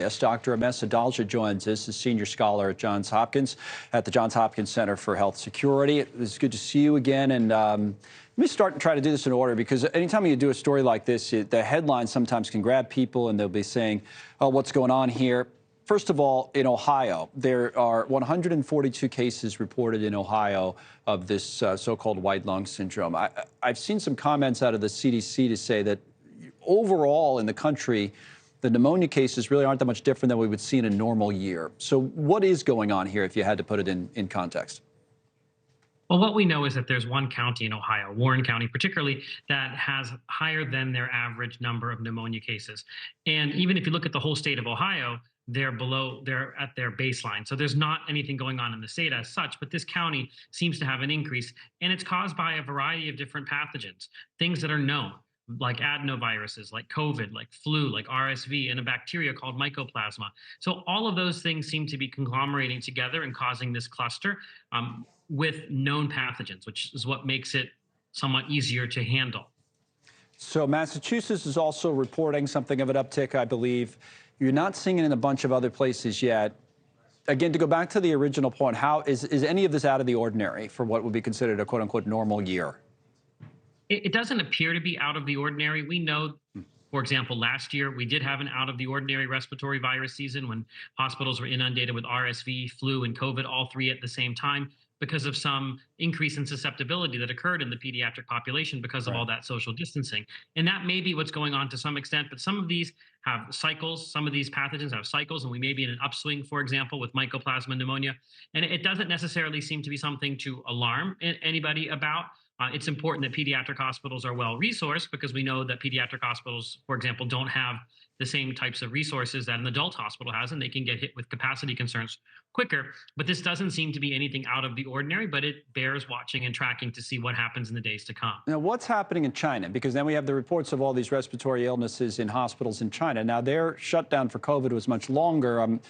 Yes, Dr. Amesh Adalja joins us as senior scholar at Johns Hopkins at the Johns Hopkins Center for Health Security. It's good to see you again. And let me start and try to do this in order, because anytime you do a story like this, the headline sometimes can grab people and they'll be saying, oh, what's going on here? First of all, in Ohio, there are 142 cases reported in Ohio of this so-called white lung syndrome. I've seen some comments out of the CDC to say that overall in the country, the pneumonia cases really aren't that much different than we would see in a normal year. So what is going on here, if you had to put it in context? Well, what we know is that there's one county in Ohio, Warren County particularly, that has higher than their average number of pneumonia cases. And even if you look at the whole state of Ohio, they're at their baseline. So there's not anything going on in the state as such, but this county seems to have an increase, and it's caused by a variety of different pathogens, things that are known, like adenoviruses, like COVID, like flu, like RSV, and a bacteria called mycoplasma. So all of those things seem to be conglomerating together and causing this cluster with known pathogens, which is what makes it somewhat easier to handle. So Massachusetts is also reporting something of an uptick, I believe. You're not seeing it in a bunch of other places yet. Again, to go back to the original point, how is any of this out of the ordinary for what would be considered a quote-unquote normal year? It doesn't appear to be out of the ordinary. We know, for example, last year we did have an out of the ordinary respiratory virus season when hospitals were inundated with RSV, flu, and COVID, all three at the same time, because of some increase in susceptibility that occurred in the pediatric population because of all that social distancing. And that may be what's going on to some extent, but some of these have cycles. Some of these pathogens have cycles, and we may be in an upswing, for example, with mycoplasma pneumonia. And it doesn't necessarily seem to be something to alarm anybody about. It's important that pediatric hospitals are well resourced, because we know that pediatric hospitals, for example, don't have the same types of resources that an adult hospital has, and they can get hit with capacity concerns quicker. But this doesn't seem to be anything out of the ordinary, but it bears watching and tracking to see what happens in the days to come. Now, what's happening in China? Because then we have the reports of all these respiratory illnesses in hospitals in China. Now, their shutdown for COVID was much longer. I'm,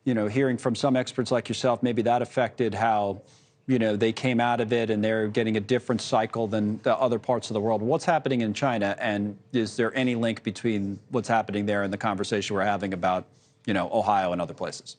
hearing from some experts like yourself, maybe that affected how they came out of it, and they're getting a different cycle than the other parts of the world. What's happening in China, and is there any link between what's happening there and the conversation we're having about, Ohio and other places?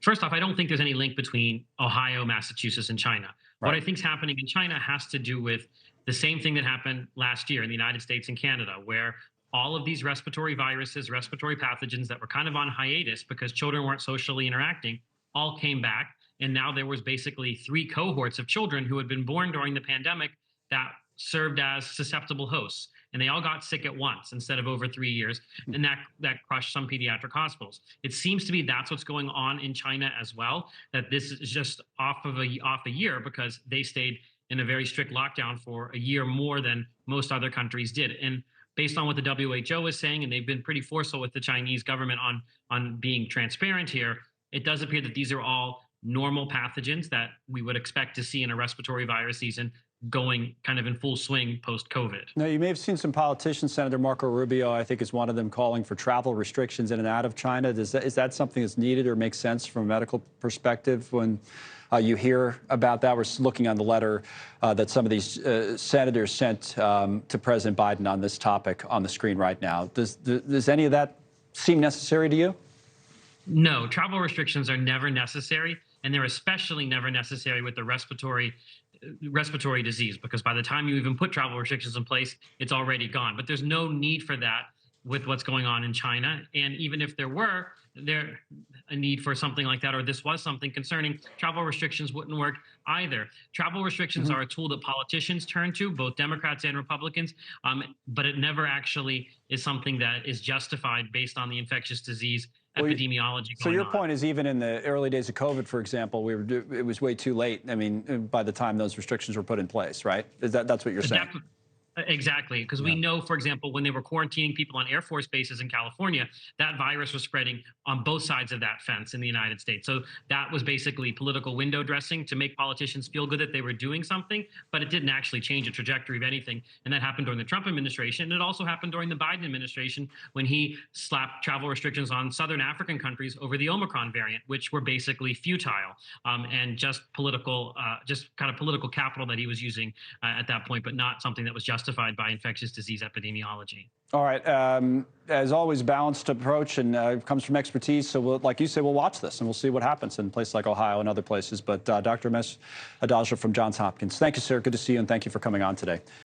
First off, I don't think there's any link between Ohio, Massachusetts, and China. Right. What I think is happening in China has to do with the same thing that happened last year in the United States and Canada, where all of these respiratory viruses, respiratory pathogens that were kind of on hiatus because children weren't socially interacting, all came back. And now there was basically three cohorts of children who had been born during the pandemic that served as susceptible hosts. And they all got sick at once instead of over 3 years. And that crushed some pediatric hospitals. It seems to be that's what's going on in China as well, that this is just off a year, because they stayed in a very strict lockdown for a year more than most other countries did. And based on what the WHO is saying, and they've been pretty forceful with the Chinese government on being transparent here, it does appear that these are all normal pathogens that we would expect to see in a respiratory virus season going kind of in full swing post-COVID. Now, you may have seen some politicians, Senator Marco Rubio, I think, is one of them, calling for travel restrictions in and out of China. Is that something that's needed or makes sense from a medical perspective when you hear about that? We're looking on the letter that some of these senators sent to President Biden on this topic on the screen right now. Does any of that seem necessary to you? No, travel restrictions are never necessary, and they're especially never necessary with the respiratory disease, because by the time you even put travel restrictions in place, it's already gone. But there's no need for that with what's going on in China. And even if there were a need for something like that, or this was something concerning, travel restrictions wouldn't work either. Travel restrictions are a tool that politicians turn to, both Democrats and Republicans, but it never actually is something that is justified based on the infectious disease epidemiology. So your point is, even in the early days of COVID, for example, it was way too late. I mean, by the time those restrictions were put in place, right? That's what you're saying? Exactly, because we know, for example, when they were quarantining people on Air Force bases in California, that virus was spreading on both sides of that fence in the United States. So that was basically political window dressing to make politicians feel good that they were doing something, but it didn't actually change the trajectory of anything. And that happened during the Trump administration. And it also happened during the Biden administration when he slapped travel restrictions on Southern African countries over the Omicron variant, which were basically futile and just kind of political capital that he was using at that point, but not something that was justified justified by infectious disease epidemiology. All right. As always, balanced approach and comes from expertise. So, like you say, we'll watch this and we'll see what happens in places like Ohio and other places. But Dr. Amesh Adalja from Johns Hopkins, thank you, sir. Good to see you, and thank you for coming on today.